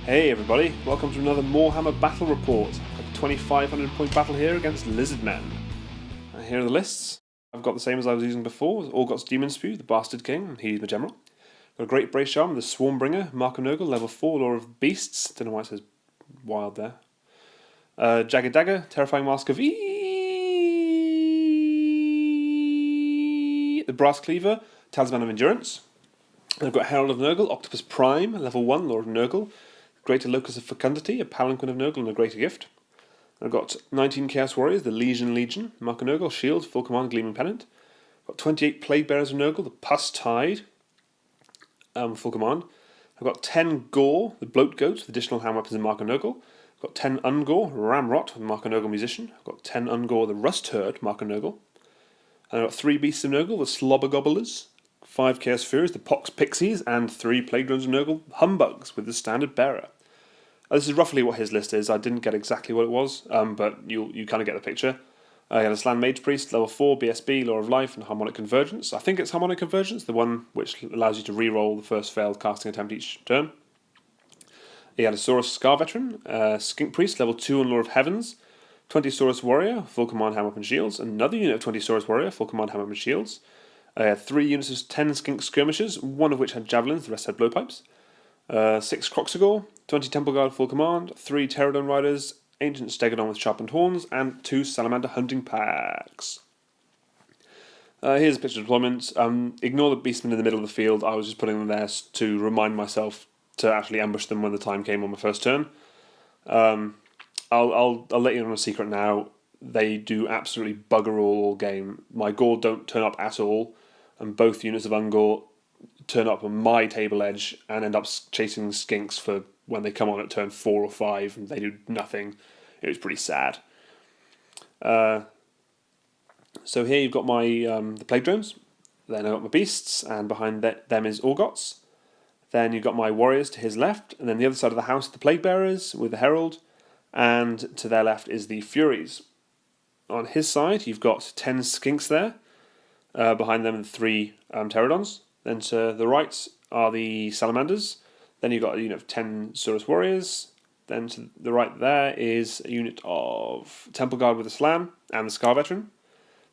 Hey everybody, welcome to another Moarhammer battle report. A 2500 point battle here against Lizardmen. Here are the lists. I've got the same as I was using before. Orgot's Demon Spew, the Bastard King, he's my general. Got a Great Brace Charm, the Swarmbringer, Moarhammer, level 4, Law of Beasts, don't know why it says wild there. Jagged Dagger, Terrifying Mask of the Brass Cleaver, Talisman of Endurance. I've got Herald of Nurgle, Octopus Prime, level 1, Lord of Nurgle. Greater Locus of Fecundity, a Palanquin of Nurgle and a Greater Gift. I've got 19 Chaos Warriors, the Legion, Mark of Nurgle, Shield, Full Command, Gleaming Pennant. I've got 28 Plague Bearers of Nurgle, the Pus Tide, full command. I've got 10 Gore, the Bloat Goat, with additional hand weapons and Mark of Nurgle. I've got 10 Ungore, Ramrot, with Mark of Nurgle Musician. I've got 10 Ungore, the Rust Herd, Mark of Nurgle. And I've got 3 Beasts of Nurgle, the Slobber Gobblers, 5 Chaos Furies, the Pox Pixies, and 3 Plague Drones of Nurgle, Humbugs, with the Standard Bearer. This is roughly what his list is. I didn't get exactly what it was, but you kind of get the picture. I had a Slan Mage Priest, level 4, BSB, Law of Life, and Harmonic Convergence. I think it's Harmonic Convergence, the one which allows you to re-roll the first failed casting attempt each turn. He had a Saurus Scar Veteran, Skink Priest, level 2 on Law of Heavens, 20 Saurus Warrior, full command, hand weapon, shields, another unit of 20 Saurus Warrior, full command, hand weapon, shields. I had 3 units of 10 Skink Skirmishers, one of which had Javelins, the rest had Blowpipes. 6 Croxagore, 20 Temple Guard full command, 3 Pterodon Riders, Ancient Stegodon with sharpened horns, and 2 Salamander hunting packs. Here's a picture of deployment. Ignore the beastmen in the middle of the field. I was just putting them there to remind myself to actually ambush them when the time came on my first turn. I'll let you know a secret now. They do absolutely bugger all game. My Gore don't turn up at all, and both units of Ungore turn up on my table edge and end up chasing skinks for when they come on at turn 4 or 5 and they do nothing. It was pretty sad. So here you've got my the Plague Drones. Then I've got my Beasts, and behind them is Orgots. Then you've got my Warriors to his left, and then the other side of the house, the Plague Bearers with the Herald, and to their left is the Furies. On his side, you've got 10 Skinks there. Behind them, 3 Pterodons. Then to the right are the Salamanders. Then you've got a unit of 10 Saurus Warriors. Then to the right there is a unit of Temple Guard with a Slam and the Scar Veteran.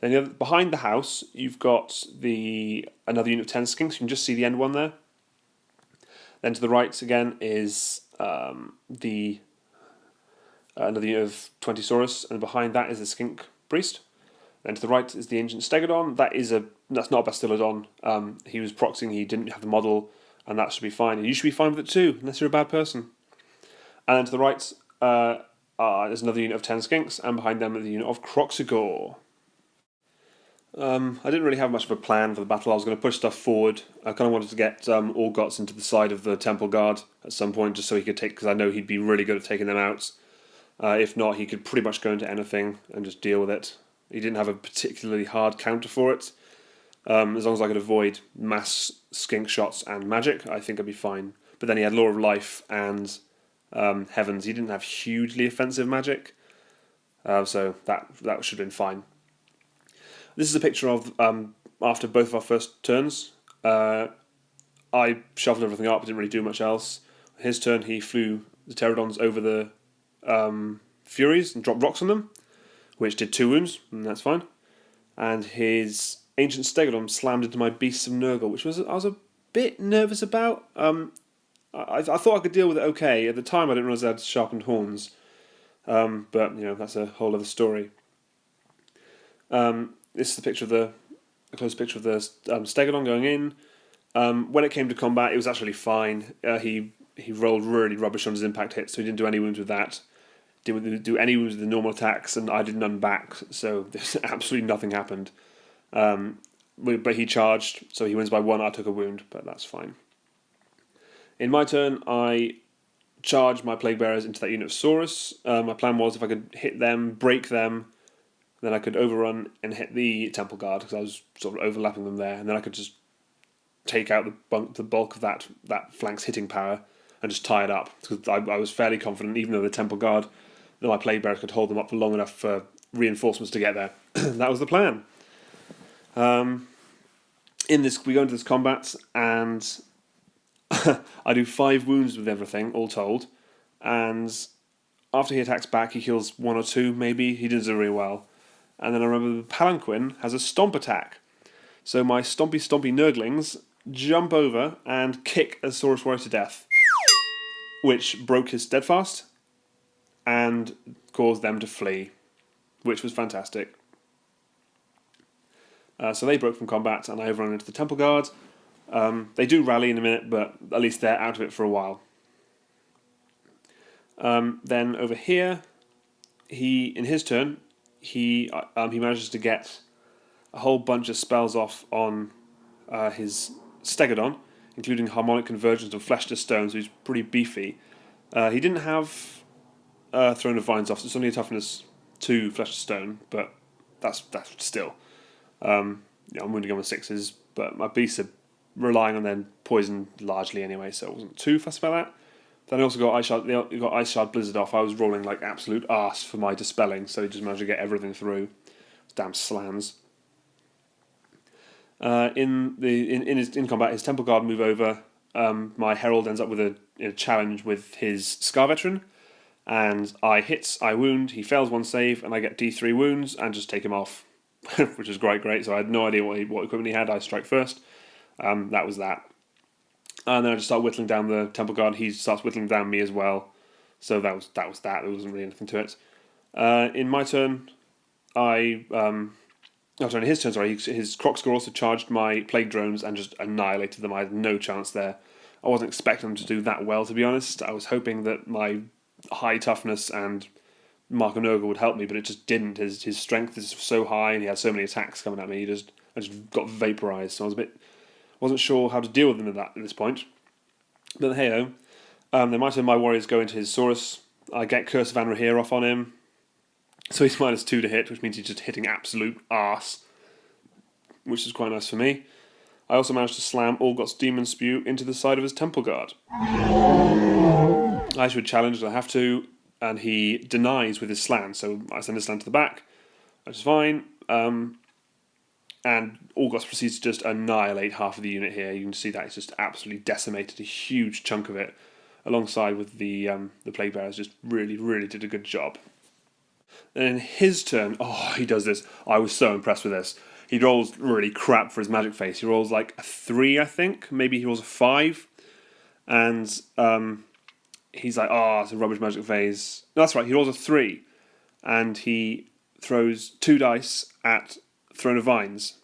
Then behind the house, you've got another unit of 10 Skinks. You can just see the end one there. Then to the right again is another unit of 20 Saurus, and behind that is the Skink Priest. Then to the right is the Ancient Stegodon. That's not a Bastillodon. He was proxying, he didn't have the model, and that should be fine. And you should be fine with it too, unless you're a bad person. And then to the right there's another unit of 10 Skinks, and behind them is the unit of Croxagore. I didn't really have much of a plan for the battle. I was going to push stuff forward. I kind of wanted to get Orgots into the side of the Temple Guard at some point, just so he could take, because I know he'd be really good at taking them out. If not, he could pretty much go into anything and just deal with it. He didn't have a particularly hard counter for it. As long as I could avoid mass skink shots and magic, I think I'd be fine. But then he had Law of Life and Heavens. He didn't have hugely offensive magic, so that should have been fine. This is a picture of after both of our first turns. I shuffled everything up, didn't really do much else. His turn, he flew the Pterodons over the Furies and dropped rocks on them, which did 2 wounds, and that's fine. And his Ancient Stegodon slammed into my Beasts of Nurgle, which I was a bit nervous about. I thought I could deal with it okay. At the time, I didn't realise I had sharpened horns. But, that's a whole other story. This is a close picture of the Stegodon going in. When it came to combat, it was actually fine. He rolled really rubbish on his impact hits, so he didn't do any wounds with that. Didn't do any wounds with the normal attacks, and I did none back, so there's absolutely nothing happened. But he charged, so he wins by 1. I took a wound, but that's fine. In my turn, I charged my Plague Bearers into that unit of Saurus. My plan was if I could hit them, break them, then I could overrun and hit the Temple Guard, because I was sort of overlapping them there, and then I could just take out the bulk of that flank's hitting power and just tie it up, because I was fairly confident, even though the Temple Guard, that my Plague Bearers could hold them up for long enough for reinforcements to get there. That was the plan. We go into this combat, and I do 5 wounds with everything, all told. and after he attacks back, he kills 1 or 2, maybe. He does it really well. And then I remember the Palanquin has a stomp attack. So my stompy Nurglings jump over and kick a Saurus Warrior to death, which broke his steadfast and caused them to flee, which was fantastic. So they broke from combat, and I overrun into the Temple Guard. They do rally in a minute, but at least they're out of it for a while. Then over here, in his turn, he manages to get a whole bunch of spells off on his Stegodon, including Harmonic Convergence and Flesh to Stone, so he's pretty beefy. He didn't have Throne of Vines off, so it's only a toughness 2 Flesh to Stone, but that's still. I'm wounding him on 6s, but my beasts are relying on their poison largely anyway, so I wasn't too fussed about that. Then I also got Ice Shard Blizzard off. I was rolling like absolute arse for my dispelling, so he just managed to get everything through. Damn slans. In combat, his Temple Guard move over. My Herald ends up with a challenge with his Scar Veteran, and I wound. He fails 1 save, and I get D3 wounds and just take him off, which is great. So I had no idea what equipment he had. I strike first. That was that. And then I just start whittling down the Temple Guard. He starts whittling down me as well. So that was that. There wasn't really anything to it. In my turn, his turn, sorry. His Crocscore also charged my Plague Drones and just annihilated them. I had no chance there. I wasn't expecting them to do that well, to be honest. I was hoping that my high toughness and Mark of Nurgle would help me, but it just didn't. His strength is so high, and he had so many attacks coming at me. I just got vaporized. So I wasn't sure how to deal with him at this point. But hey-ho. Then my warriors go into his Saurus. I get Curse of Anrahir off on him. So he's -2 to hit, which means he's just hitting absolute arse, which is quite nice for me. I also managed to slam Orgot's Demon Spew into the side of his Temple Guard. I should challenge, I have to, and he denies with his slan, so I send his slan to the back, which is fine. And Orgos proceeds to just annihilate half of the unit here. You can see that it's just absolutely decimated a huge chunk of it, alongside with the Plague Bearers. Just really did a good job. And in his turn, he does this. I was so impressed with this. He rolls really crap for his magic face. He rolls like a 3, I think. Maybe he rolls a 5. And he's like, it's a rubbish magic phase. No, that's right, he rolls a 3. And he throws 2 dice at Throne of Vines.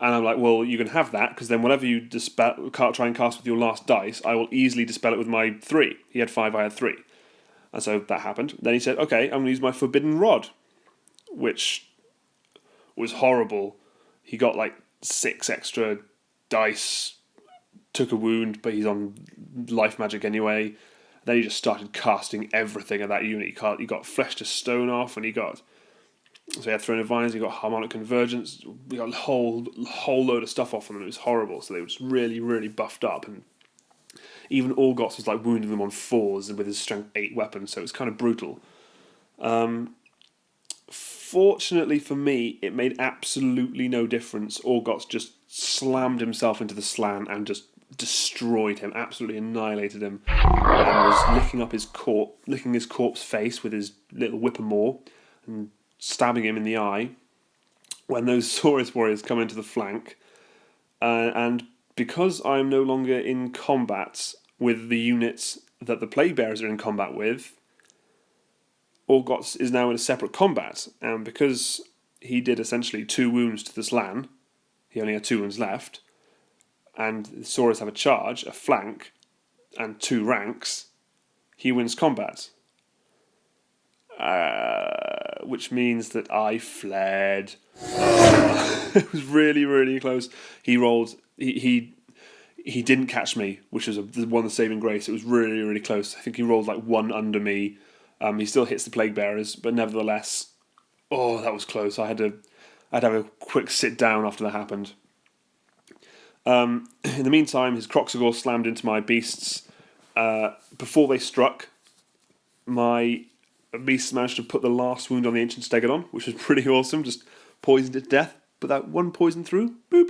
And I'm like, well, you can have that, because then whatever you try and cast with your last dice, I will easily dispel it with my 3. He had 5, I had 3. And so that happened. Then he said, okay, I'm going to use my Forbidden Rod, which was horrible. He got like 6 extra dice, took a wound, but he's on life magic anyway. Then he just started casting everything at that unit. He got Flesh to Stone off, and he had Throne of Vines, he got Harmonic Convergence, we got a whole load of stuff off on them. It was horrible, so they were just really buffed up, and even Orgots was like wounding them on 4s with his strength 8 weapons, so it was kind of brutal. Fortunately for me, it made absolutely no difference. Orgots just slammed himself into the slan and just destroyed him, absolutely annihilated him, and was licking his corpse face with his little whip-a-maw and stabbing him in the eye when those Saurus warriors come into the flank. And because I'm no longer in combat with the units that the Plague Bearers are in combat with, Orgots is now in a separate combat. And because he did essentially 2 wounds to the slan, he only had 2 wounds left, and the Saurus have a charge, a flank, and 2 ranks, he wins combat. Which means that I fled. It was really close. He rolled. He didn't catch me, which was one of the saving grace. It was really close. I think he rolled like 1 under me. He still hits the Plague Bearers, but nevertheless, that was close. I'd have a quick sit down after that happened. In the meantime, his Crocsagore slammed into my beasts. Before they struck, my beasts managed to put the last wound on the Ancient Stegodon, which was pretty awesome. Just poisoned it to death, put that 1 poison through, boop,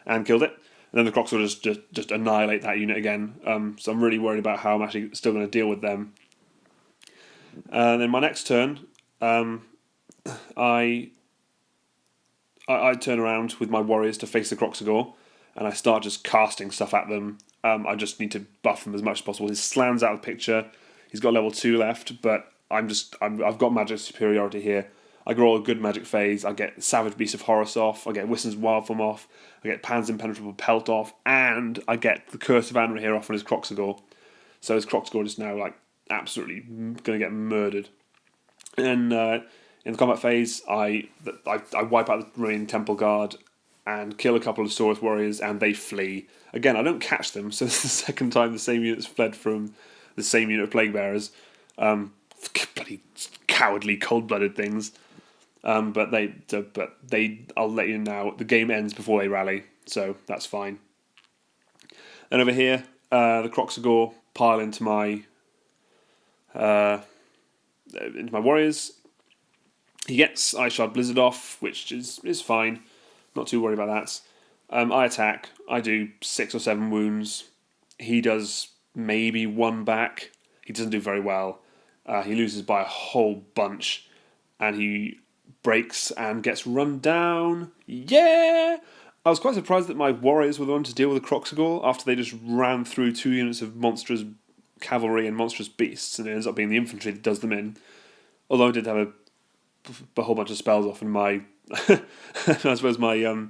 and killed it. And then the Crocs will just annihilate that unit again. So I'm really worried about how I'm actually still going to deal with them. And then my next turn, I turn around with my warriors to face the Croxagore, and I start just casting stuff at them. I just need to buff them as much as possible. His Slan's out of the picture. He's got level 2 left, but I've got magic superiority here. I grow a good magic phase. I get Savage Beast of Horus off. I get Wissen's Wild Form off. I get Pan's Impenetrable Pelt off, and I get the Curse of Anrahir off on his Croxagore. So his Croxagore is now like absolutely going to get murdered. And in the combat phase, I wipe out the remaining Temple Guard and kill a couple of Saurus warriors, and they flee. Again, I don't catch them, so this is the second time the same unit's fled from the same unit of Plague Bearers. Bloody cowardly, cold-blooded things. But I'll let you know, the game ends before they rally, so that's fine. Then over here, the Croxagore pile into my warriors. He gets Ice Shard Blizzard off, which is fine. Not too worried about that. I attack. I do 6 or 7 wounds. He does maybe 1 back. He doesn't do very well. He loses by a whole bunch, and he breaks and gets run down. Yeah! I was quite surprised that my warriors were the one to deal with the Croxagore after they just ran through 2 units of monstrous cavalry and monstrous beasts, and it ends up being the infantry that does them in. Although I did have a whole bunch of spells off, and my I suppose my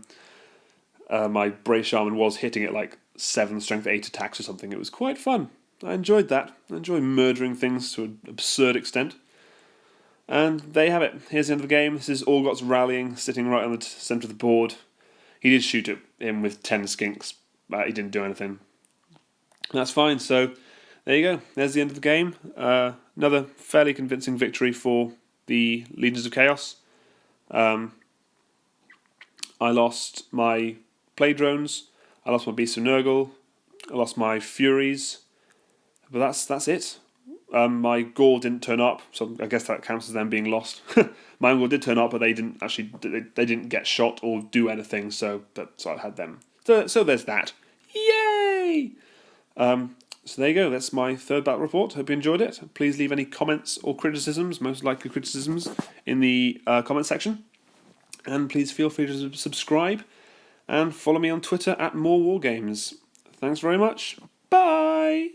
my Brave Shaman was hitting it like 7 strength 8 attacks or something. It was quite fun. I enjoyed that. I enjoy murdering things to an absurd extent. And there you have it. Here's the end of the game. This is Orgot's rallying, sitting right on the centre of the board. He did shoot at him with 10 skinks, but he didn't do anything. That's fine. So there you go. There's the end of the game. Another fairly convincing victory for the Legions of Chaos. I lost my Plague Drones. I lost my Beasts of Nurgle. I lost my Furies. But that's it. My Gaul didn't turn up, so I guess that counts as them being lost. My own Gaul did turn up, but they didn't get shot or do anything. So I had them. So there's that. Yay! So there you go. That's my 3rd battle report. Hope you enjoyed it. Please leave any comments or criticisms, most likely criticisms, in the comment section. And please feel free to subscribe and follow me on Twitter at morewargames. Thanks very much. Bye!